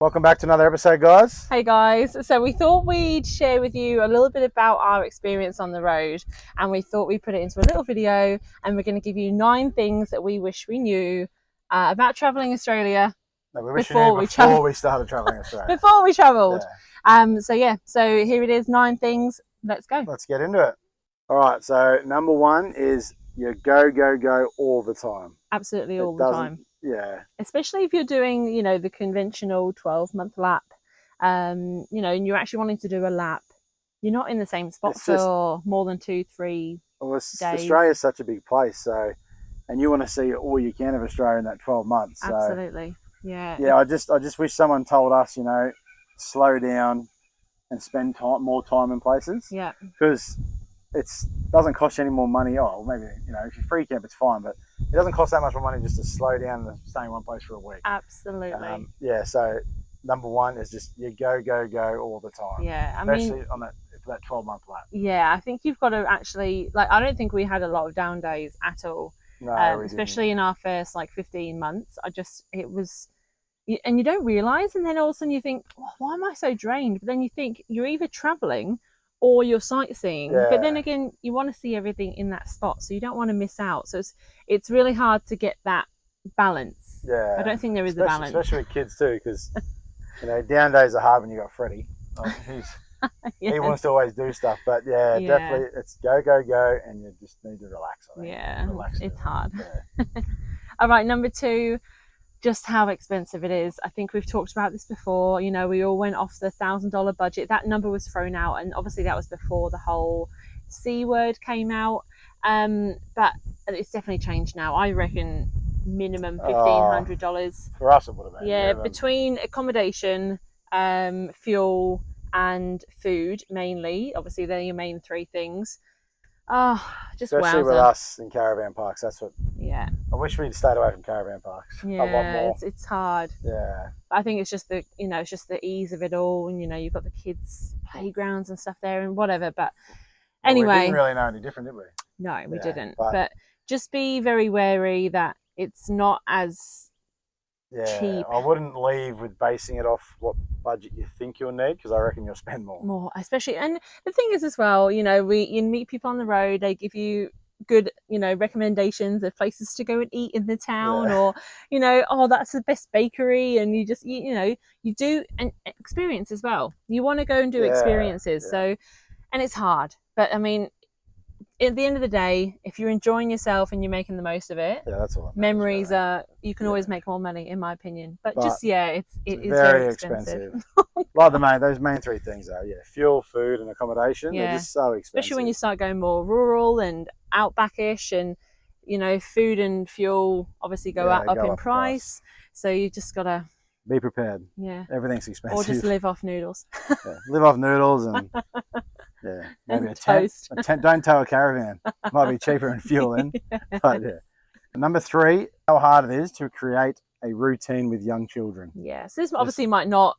Welcome back to another episode, guys. Hey guys, so we thought we'd share with you a little bit about our experience on the road, and we thought we'd put it into a little video, and we're going to give you 9 things that we wish we knew about travelling Australia. No, we wish we knew before we started travelling Australia. Before we travelled. Yeah. So here it is, 9 things. Let's go. Let's get into it. All right, so number 1 is you go all the time. Absolutely all the time. Yeah. Especially if you're doing, the conventional 12-month lap, and you're actually wanting to do a lap. You're not in the same spot for more than 2-3 days. Australia's such a big place, and you want to see all you can of Australia in that 12 months. So, absolutely. Yeah. Yeah, I just wish someone told us, slow down and spend more time in places. Yeah. Because it doesn't cost you any more money. Oh, maybe, if you free camp, it's fine, but it doesn't cost that much more money just to slow down and stay in one place for a week. Absolutely. So number 1 is just you go all the time. Yeah, especially on that 12-month lap. Yeah, I think you've got to actually, I don't think we had a lot of down days at all. No, especially in our first 15 months. It was, and you don't realise, and then all of a sudden you think, oh, why am I so drained? But then you think you're either travelling or you're sightseeing. Yeah. But then again, you want to see everything in that spot, so you don't want to miss out. So it's really hard to get that balance. Yeah, I don't think there is a balance, especially with kids too, because down days are hard when you got Freddie. Yes. He wants to always do stuff, but definitely it's go, and you just need to relax. I think. Yeah, relax it's hard. Yeah. All right, number 2. Just how expensive it is. I think we've talked about this before. We all went off the $1,000 budget. That number was thrown out, and obviously that was before the whole C word came out. But it's definitely changed now. I reckon minimum $1,500. For us, it would have been. Yeah, between accommodation, fuel, and food mainly. Obviously, they're your main 3 things. Oh, just especially with us in caravan parks. That's what. Yeah. I wish we'd stayed away from caravan parks. Yeah, a lot more. It's hard. Yeah. I think it's just the ease of it all, and you've got the kids' playgrounds and stuff there and whatever. But anyway, we didn't really know any different, did we? No, we didn't. But just be very wary that it's not as cheap. I wouldn't leave with basing it off what budget you think you'll need, because I reckon you'll spend more. Especially, and the thing is as well, you meet people on the road, they give you good recommendations of places to go and eat in the town, or oh, that's the best bakery, and you just you do an experience as well. You want to go and do experiences. So, and it's hard, but I mean, at the end of the day, if you're enjoying yourself and you're making the most of it, that's all. Memories are. You can always make more money, in my opinion. But just it is very expensive. Like those main 3 things are fuel, food, and accommodation. They're just so expensive. Especially when you start going more rural and outbackish, and food and fuel obviously go up in price. So you just gotta be prepared. Yeah, everything's expensive. Or just live off noodles. Live off noodles and. Yeah, maybe a toast. Don't tow a caravan. Might be cheaper in fuel then. But Number 3, how hard it is to create a routine with young children. Yeah, so this obviously might not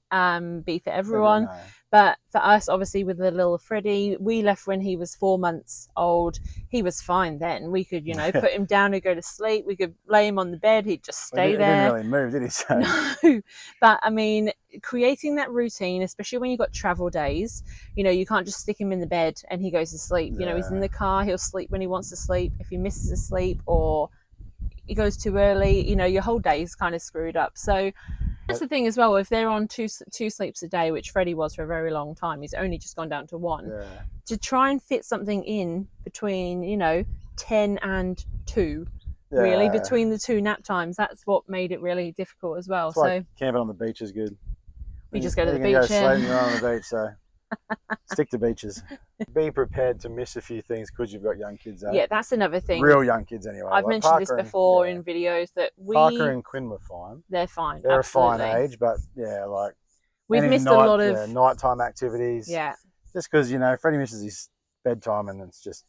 be for everyone, but for us, obviously with the little Freddie, we left when he was 4 months old. He was fine then. We could, put him down and go to sleep. We could lay him on the bed. He'd just stay there. He didn't really move, did he? So. No, but I mean, creating that routine, especially when you've got travel days, you can't just stick him in the bed and he goes to sleep. He's in the car. He'll sleep when he wants to sleep. If he misses a sleep or he goes too early, your whole day is kind of screwed up. So that's the thing as well. If they're on two sleeps a day, which Freddie was for a very long time, he's only just gone down to 1. To try and fit something in between 10 and 2, really, between the 2 nap times, that's what made it really difficult as well. So camping on the beach is good. We just go to the beach. Go sleep, you're on the beach, so stick to beaches. Be prepared to miss a few things because you've got young kids. Yeah, that's another thing. Real young kids, anyway. I've mentioned this before in videos that Parker and Quinn were fine. They're fine. They're absolutely. A fine age, but we've missed a lot of nighttime activities. Yeah. Just because Freddie misses his bedtime, and it's just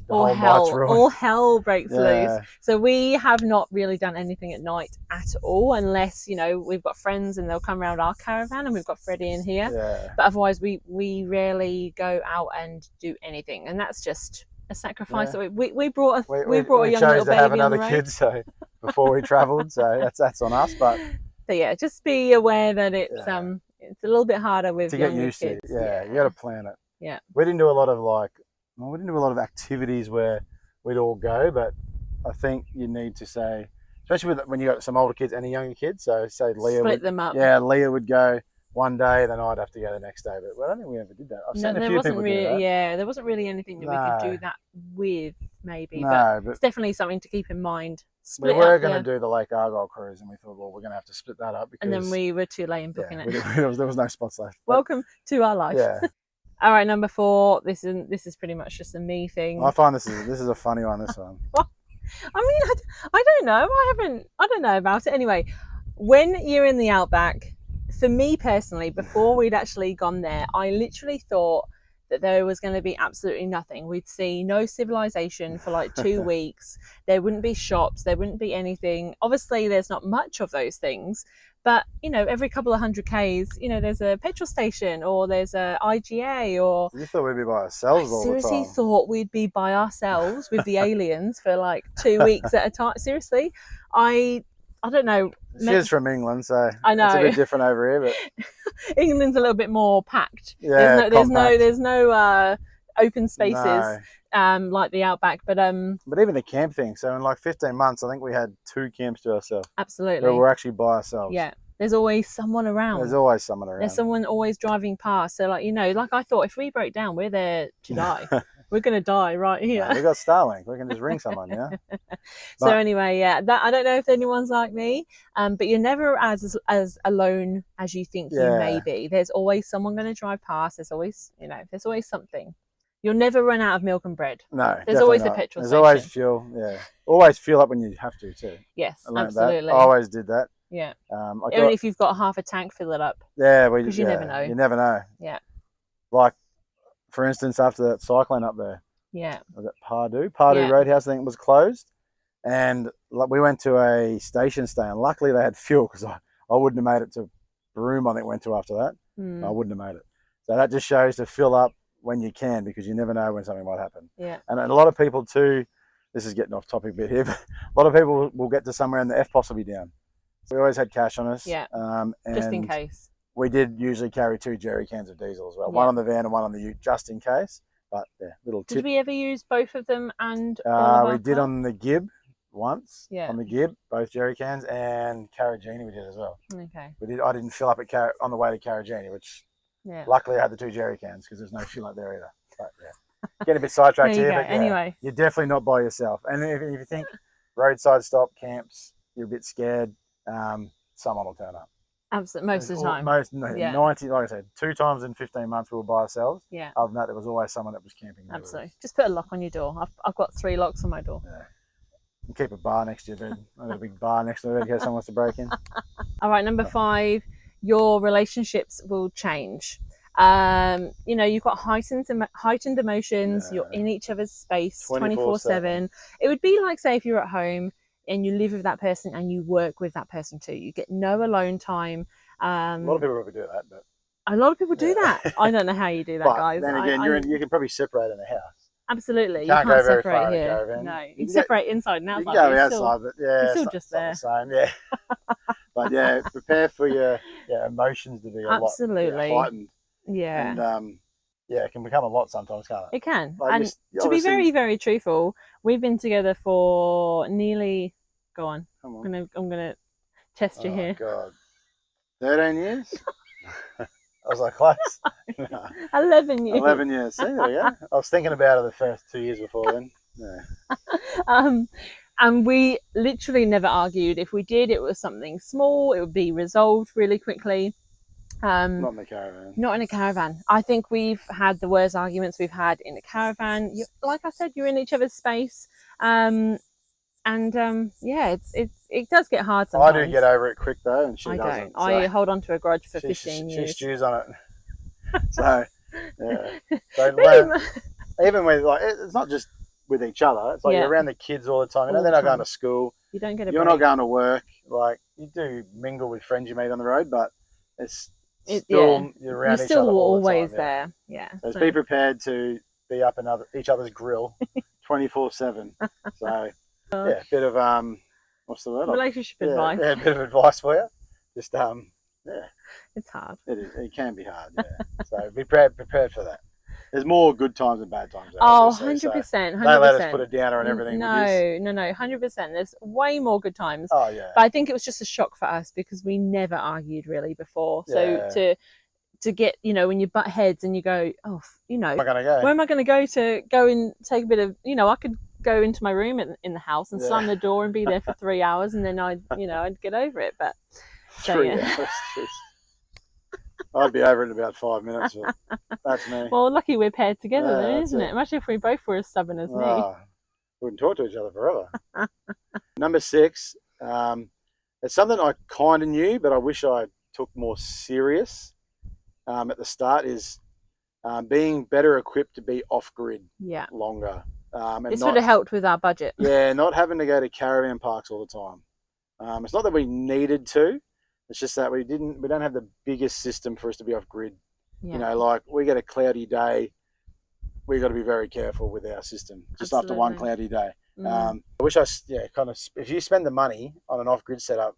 all hell breaks loose. So we have not really done anything at night at all, unless we've got friends and they'll come around our caravan and we've got Freddie in here. But otherwise we rarely go out and do anything, and that's just a sacrifice. That we brought a young little baby to have another on the road. kid, so before we travelled, so that's on us. But So yeah, just be aware that it's it's a little bit harder with to get younger used to. kids. Yeah, you got to plan it. Yeah. We didn't do a lot of we didn't do a lot of activities where we'd all go, but I think you need to say, especially when you got some older kids and a younger kid. So say Leah split them up. Yeah, Leah would go one day, then I'd have to go the next day. But I don't think we ever did that. I've seen a few people do that. Yeah, there wasn't really anything that we could do that with, maybe. No, but it's definitely something to keep in mind. We were going to do the Lake Argyle cruise, and we thought, well, we're going to have to split that up. Because, and then we were too late in booking it. There was no spots left. Welcome to our life. Yeah. All right, number 4. This is pretty much just a me thing. I find this is a funny one. This one. I mean, I don't know. I don't know about it. Anyway, when you're in the outback, for me personally, before we'd actually gone there, I literally thought that there was going to be absolutely nothing. We'd see no civilization for like 2 weeks. There wouldn't be shops. There wouldn't be anything. Obviously, there's not much of those things. But, you know, every couple of 100 Ks, you know, there's a petrol station or there's a IGA or... You thought we'd be by ourselves all the time. I seriously thought we'd be by ourselves with the aliens for like 2 weeks at a time. Seriously, I don't know. She's from England, so I know. it's a bit different over here. But England's a little bit more packed. Yeah, there's no open spaces like the outback. But even the camp thing. So in like 15 months, I think we had 2 camps to ourselves. Absolutely. Where we're actually by ourselves. Yeah. There's always someone around. There's always someone around. There's someone always driving past. So like, you know, like I thought, if we break down, we're there to die. We're going to die right here. We got Starlink. We can just ring someone, yeah. So anyway, yeah, that I don't know if anyone's like me, but you're never as alone as you think you may be. There's always someone going to drive past. There's always, you know, there's always something. You'll never run out of milk and bread. No, there's always a petrol station. There's always fuel. Yeah, always fuel up when you have to too. Yes, absolutely. That. I always did that. Yeah. Only if you've got half a tank, fill it up. Yeah, because you never know. You never know. Yeah. Like, for instance, after that cyclone up there. Yeah. Was it Pardue Roadhouse? I think was closed, and we went to a station stay, and luckily they had fuel because I wouldn't have made it to Broome. I think went to after that. I wouldn't have made it. So that just shows to fill up when you can, because you never know when something might happen. Yeah. And a lot of people too. This is getting off topic a bit here, but a lot of people will get to somewhere and the FPOS will be down. So we always had cash on us. Yeah. And just in case. We did usually carry 2 jerry cans of diesel as well. Yeah. One on the van and one on the ute, just in case. But yeah, little tip. Did we ever use both of them? And we did on the Gib once. Yeah. On the Gib, both jerry cans, and Carragini we did as well. Okay. I didn't fill up on the way to Carragini, which luckily I had the 2 jerry cans because there's no fuel up there either. But yeah, getting a bit sidetracked here. But anyway, you're definitely not by yourself. And if you think roadside stop camps, you're a bit scared. Someone will turn up. Absolutely, most of the time. 90, like I said, 2 times in 15 months we were by ourselves. Yeah. Other than that, there was always someone that was camping. Absolutely. Just put a lock on your door. I've got 3 locks on my door. Yeah. And keep a bar next to your bed. I've got a big bar next to my bed in case someone wants to break in. All right, number 5, your relationships will change. You know, you've got heightened emotions. You're in each other's space 24/7. It would be like, say, if you're at home and you live with that person and you work with that person too. You get no alone time. A lot of people probably do that, but a lot of people do that. I don't know how you do that, guys. Then again, you can probably separate in the house. Absolutely, you can't go very far separate here. No, you can separate inside and outside. You can go outside, but you're still just there. The same, yeah. But yeah, prepare for your emotions to be a lot heightened. Yeah. And it can become a lot sometimes, can't it? It can. Like and to be very, very truthful, we've been together for nearly. Go on. Come on. I'm gonna test you here. God, 13 years. I was like close. No. 11 years. 11 years. See, there we go. I was thinking about it the first 2 years before then. Yeah. And we literally never argued. If we did, it was something small. It would be resolved really quickly. Not in the caravan. Not in a caravan. I think we've had the worst arguments we've had in a caravan. Like I said, you're in each other's space. It does get hard sometimes. I do get over it quick though, and she doesn't. So I hold on to a grudge for 15 years. She stews on it. So, yeah. So, even with, like, it's not just with each other. It's like you're around the kids all the time. You know, they're not going to school. You don't get a You're break. not going to work. Like, you do mingle with friends you meet on the road, but you're around each other all the time. Always there. Yeah. So be prepared to be up in each other's grill 24/7. So, a bit of what's the word? Relationship advice. Yeah, a bit of advice for you. Just yeah, It's hard. it can be hard. Yeah. So be prepared for that. There's more good times than bad times. Oh, obviously, 100%, so 100%. don't let us put a downer on everything. No, 100%. There's way more good times. Oh yeah. But I think it was just a shock for us because we never argued really before. Yeah. So to get, you know, when you butt heads and you go, oh, you know, Where am I going to go? Where am I going to go and take a bit of, you know, I could go into my room in the house and slam the door and be there for 3 hours and then I'd get over it. But 3 hours. I'd be over it in about 5 minutes. But that's me. Well, lucky we're paired together then, isn't it? Imagine if we both were as stubborn as me. Wouldn't talk to each other forever. Number 6, it's something I kind of knew, but I wish I took more serious at the start, is being better equipped to be off-grid longer. This would have helped with our budget. Yeah, not having to go to caravan parks all the time. It's not that we needed to. It's just that we don't have the biggest system for us to be off grid. Yeah. You know, like we get a cloudy day, we got to be very careful with our system. Just after one cloudy day. I wish if you spend the money on an off grid setup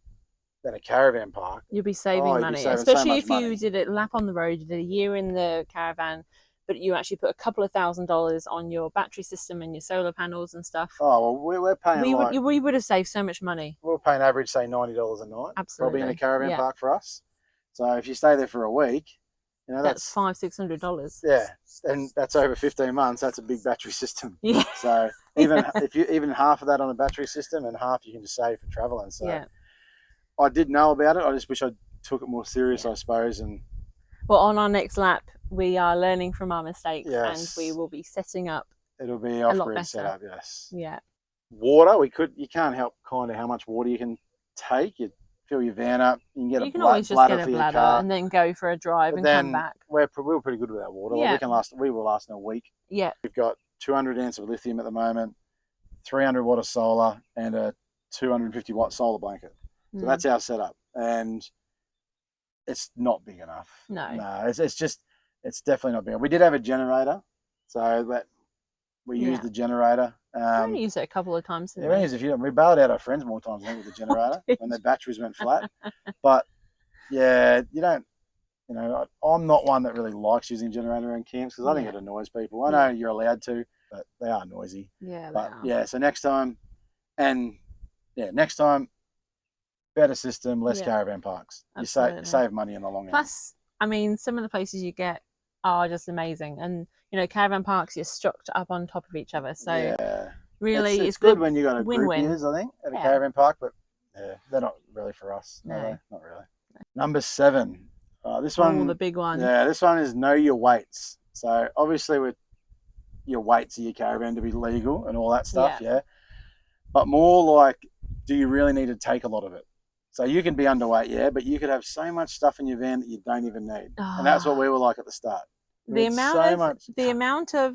than a caravan park, you'll be saving money. Especially if you did it lap on the road, you did a year in the caravan, but you actually put a couple of $1,000s on your battery system and your solar panels and stuff. Oh, well, we're paying we would have saved so much money. We're paying average, say, $90 a night. Absolutely. Probably in a caravan park for us. So if you stay there for a week, you know, that's $500-$600. Yeah, and that's over 15 months. That's a big battery system. Yeah. So even half of that on a battery system and half you can just save for traveling. So I did know about it. I just wish I took it more serious, I suppose. And well, on our next lap, we are learning from our mistakes, and we will be setting up. It'll be off-grid setup, yes. Yeah. Water, you can't help kind of how much water you can take. You fill your van up. You can always just get a bladder and then go for a drive and come back. We were pretty good with our water. Yeah. Like we were lasting a week. Yeah. We've got 200 amps of lithium at the moment, 300 watt of solar, and a 250 watt solar blanket. So that's our setup, and it's not big enough. No, it's definitely not big. We did have a generator, so that we used the generator. We only used it a couple of times. Yeah, we bailed out our friends more times than with the generator when their batteries went flat. But yeah, you don't. You know, I'm not one that really likes using a generator in camps because I think it annoys people. I know you're allowed to, but they are noisy. Yeah, but so next time, better system, less caravan parks. Absolutely. You save money in the long run. Plus, I mean, some of the places you get are just amazing, and you know, caravan parks, you're stocked up on top of each other. So really, it's good when you got a group years, I think, at a caravan park, but they're not really for us. No, not really. Number 7. This one, the big one. Yeah, this one is know your weights. So obviously, with your weights of your caravan to be legal and all that stuff, but more like, do you really need to take a lot of it? So you can be underweight, but you could have so much stuff in your van that you don't even need. And that's what we were like at the start. The amount of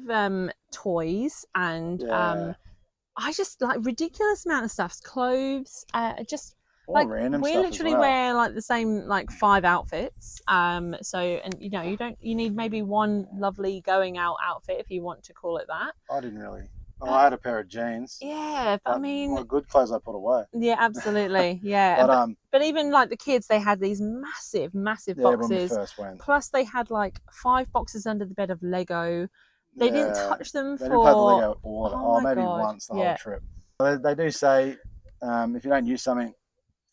toys and I just like ridiculous amount of stuff, clothes, just all like random we stuff literally wear like the same like 5 outfits. So and you know, you need maybe one lovely going out outfit if you want to call it that. I didn't really. I had a pair of jeans. Yeah, but I mean, well, good clothes I put away. Yeah, absolutely. Yeah, but even like the kids, they had these massive boxes. When we first went. Plus, they had like 5 boxes under the bed of Lego. They didn't touch them they didn't play the Lego maybe God. Once the whole trip. They do say if you don't use something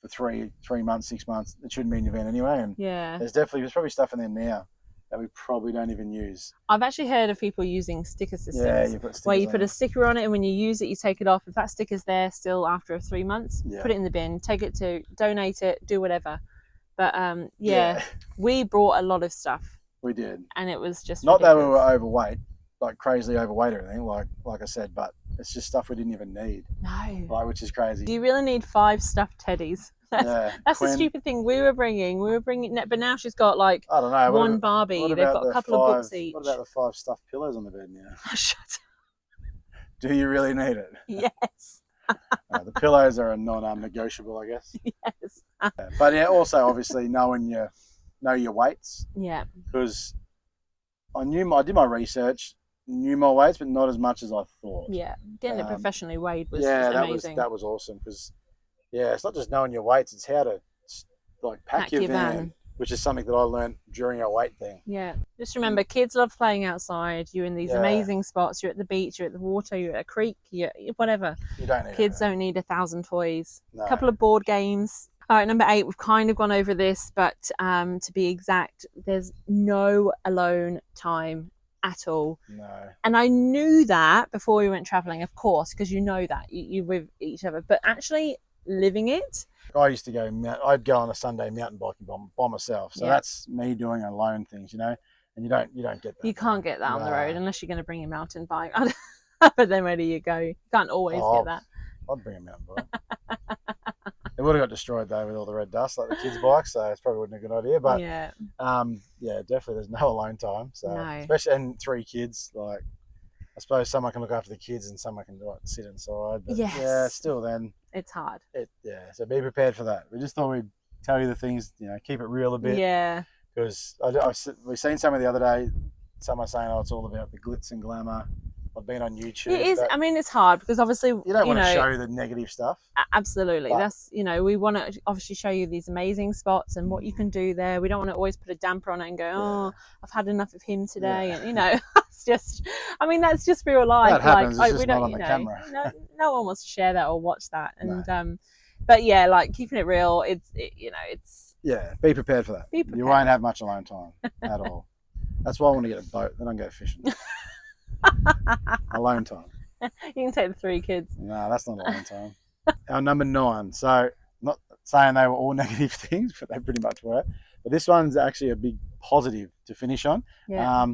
for 3 months, 6 months, it shouldn't be in your van anyway. And there's probably stuff in there now that we probably don't even use. I've actually heard of people using sticker systems. Yeah, you put stickers where you put a sticker on it, and when you use it, you take it off. If that sticker's there still after 3 months, put it in the bin, take it to donate it, do whatever. But we brought a lot of stuff. We did, and it was just not ridiculous. that we were overweight, like crazily overweight or anything, like I said, but it's just stuff we didn't even need. No, like, which is crazy. Do you really need 5 stuffed teddies? That's the stupid thing we were bringing, but now she's got like I don't know, one Barbie. They've got a couple of books each. What about the 5 stuffed pillows on the bed now? Shut up. Do you really need it? Yes. The pillows are a non-negotiable, I guess. Yes. But also obviously know your weights. Yeah. Because I did my research, knew my weights, but not as much as I thought. Yeah, getting it professionally weighed was amazing. that was awesome because it's not just knowing your weights; it's how to like pack your van, which is something that I learned during our wait thing. Yeah, just remember, kids love playing outside. You're in these amazing spots. You're at the beach. You're at the water. You're at a creek. You're whatever. You don't need kids don't need 1,000 toys. No. A couple of board games. All right, number 8. We've kind of gone over this, but to be exact, there's no alone time at all. No. And I knew that before we went traveling, of course, because you know that you're with each other. But actually living it. I used to go. I'd go on a Sunday mountain biking by myself. So that's me doing alone things, you know. And you don't get that. You can't get that on the road unless you're going to bring a mountain bike. But then where do you go? You can't always get that. I'd bring a mountain bike. It would have got destroyed though with all the red dust like the kids' bikes, so it's probably wasn't a good idea. But yeah, definitely there's no alone time. So especially and 3 kids, like I suppose someone can look after the kids and someone can like sit inside. But yeah, still then it's hard. So be prepared for that. We just thought we'd tell you the things, you know, keep it real a bit. Yeah. Because we've seen something the other day, someone saying, oh, it's all about the glitz and glamour. I've been on YouTube. It is. I mean, it's hard because obviously you don't want to show the negative stuff. Absolutely. That's, you know, we want to obviously show you these amazing spots and what you can do there. We don't want to always put a damper on it and go, oh, I've had enough of him today. And, you know, it's just, I mean, that's just real life. That happens. It's just not on the camera. No one wants to share that or watch that. And, but yeah, like keeping it real, it's. Yeah, be prepared for that. Be prepared. You won't have much alone time at all. That's why I want to get a boat. Then I can go fishing. Alone time. You can take the 3 kids. No, that's not alone time. Our number 9. So, not saying they were all negative things, but they pretty much were. But this one's actually a big positive to finish on. Yeah.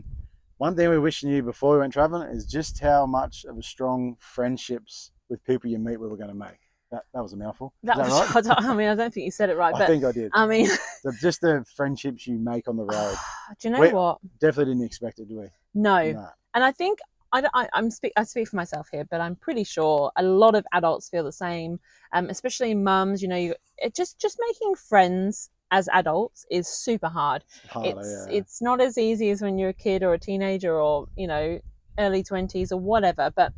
One thing we wish you knew before we went traveling is just how much of a strong friendships with people you meet we were going to make. That was a mouthful. Is that right? I don't think you said it right. I think I did. I mean, just the friendships you make on the road. Do you know what? Definitely didn't expect it, do we? No. And I think I speak for myself here, but I'm pretty sure a lot of adults feel the same. Especially mums. You know, just making friends as adults is super hard. It's not as easy as when you're a kid or a teenager or, you know, early 20s or whatever. But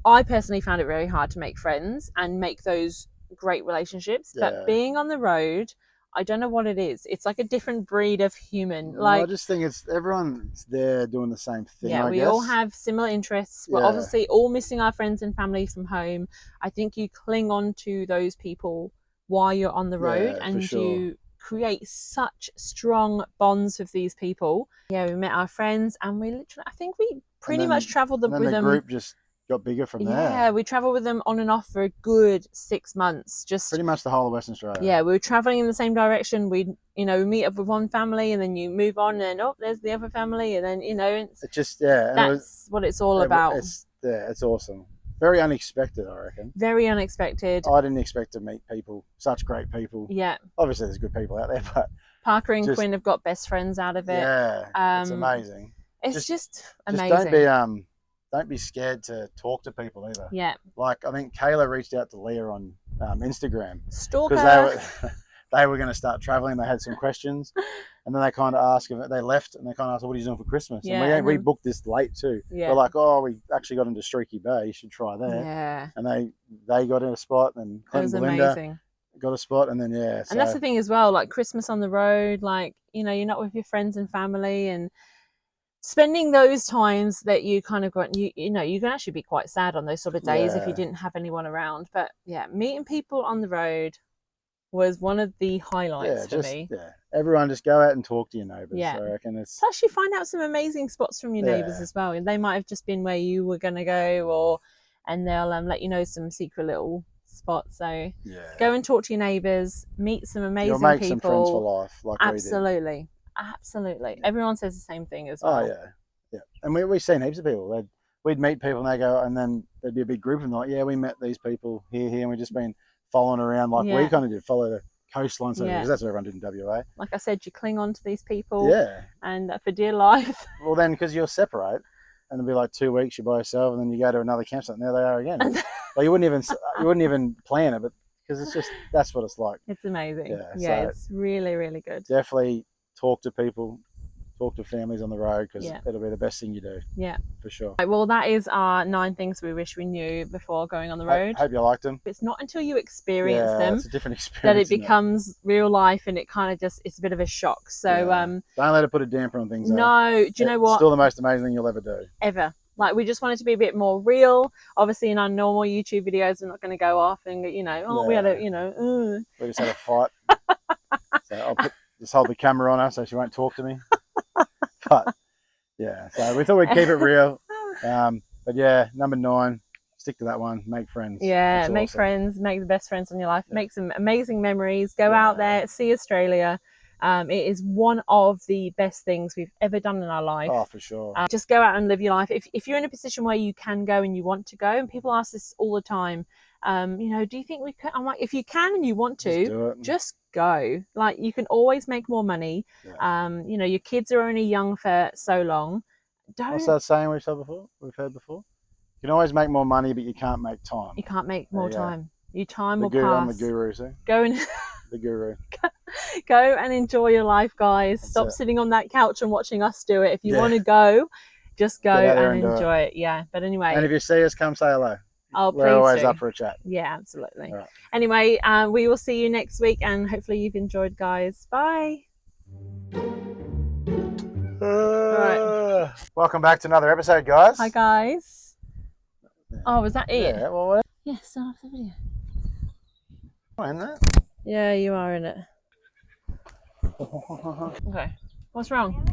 I personally found it very hard to make friends and make those great relationships. But being on the road, I don't know what it is. It's like a different breed of human. Like, I just think it's everyone's there doing the same thing. Yeah, we all have similar interests. We're obviously all missing our friends and family from home. I think you cling on to those people while you're on the road, and you create such strong bonds with these people. Yeah, we met our friends, and we literally, I think we pretty much travelled with them. The group just got bigger from there. Yeah, we travelled with them on and off for a good 6 months. Just pretty much the whole of Western Australia. Yeah, we were travelling in the same direction. We meet up with one family and then you move on and there's the other family, and then it's just that's what it's all about. It's awesome. Very unexpected, I reckon. Very unexpected. I didn't expect to meet people, such great people. Yeah. Obviously there's good people out there, but Parker and Quinn have got best friends out of it. Yeah. It's amazing. It's just amazing. Don't be scared to talk to people either. Yeah. Like, I think Kayla reached out to Leah on Instagram. Stalker. Because they were going to start traveling. They had some questions. And then they kind of asked, they left and they kind of asked, what are you doing for Christmas? Yeah, and we booked this late too. Yeah. We're like, oh, we actually got into Streaky Bay. You should try there. Yeah. And they got in a spot, and Clint and Belinda amazing. Got a spot, and then, And that's the thing as well, like Christmas on the road, like, you're not with your friends and family, and spending those times that you kind of got, you can actually be quite sad on those sort of days if you didn't have anyone around. But yeah, meeting people on the road was one of the highlights for me. Yeah, everyone just go out and talk to your neighbours. Yeah, I reckon plus you find out some amazing spots from your neighbours as well, and they might have just been where you were going to go, and they'll let you know some secret little spots. So go and talk to your neighbours, meet some amazing people. You'll make some friends for life, like absolutely. We did. Absolutely. Everyone says the same thing as well. Oh, yeah. And we've seen heaps of people. We'd meet people and they go, and then there'd be a big group and they're like, yeah, we met these people here, and we've just been following around like we kind of did, follow the coastline. So because that's what everyone did in WA. Like I said, you cling on to these people. Yeah. And for dear life. Well, then, because you'll separate and it'll be like 2 weeks, you're by yourself, and then you go to another campsite and there they are again. Well, you wouldn't even plan it, but because it's just, that's what it's like. It's amazing. Yeah, it's really, really good. Definitely talk to people. talk to families on the road, because Yeah. it'll be the best thing you do. Yeah. For sure. Right, well, that is our 9 things we wish we knew before going on the road. Hope you liked them. It's not until you experience them it's a different experience, that it isn't becomes real life, and it kind of just, it's a bit of a shock. So don't let it put a damper on things. no, do you know what? It's still the most amazing thing you'll ever do. Ever. Like, we just want it to be a bit more real. Obviously, in our normal YouTube videos, we're not going to go off and, you know, oh, we had a, you know, We just had a fight. So I'll just hold the camera on her so she won't talk to me. But yeah, so we thought we'd keep it real. But yeah, number 9, stick to that one. Make friends. Yeah, That's make awesome. friends, make the best friends in your life, Yeah. make some amazing memories, go out there, see Australia. It is one of the best things we've ever done in our life. Oh, for sure. Just go out and live your life. If you're in a position where you can go and you want to go, and people ask this all the time, you know, do you think we can? I'm like, if you can and you want to, just go. Like, you can always make more money. Yeah. You know, your kids are only young for so long. What's that saying we've heard before? You can always make more money, but you can't make time. You can't make more time. Your time will pass. I'm the guru, see? Go and the guru. Go and enjoy your life, guys. Stop sitting on that couch and watching us do it. If you want to go, just go and enjoy it. Yeah. But anyway. And if you see us, come say hello. Oh, we're always up for a chat. Yeah, absolutely. Right. Anyway, we will see you next week, and hopefully you've enjoyed, guys. Bye. Right. Welcome back to another episode, guys. Hi, guys. Oh, was that it? Yeah, well, yeah, start off the video. I'm in that. Yeah, you are in it. Okay. What's wrong?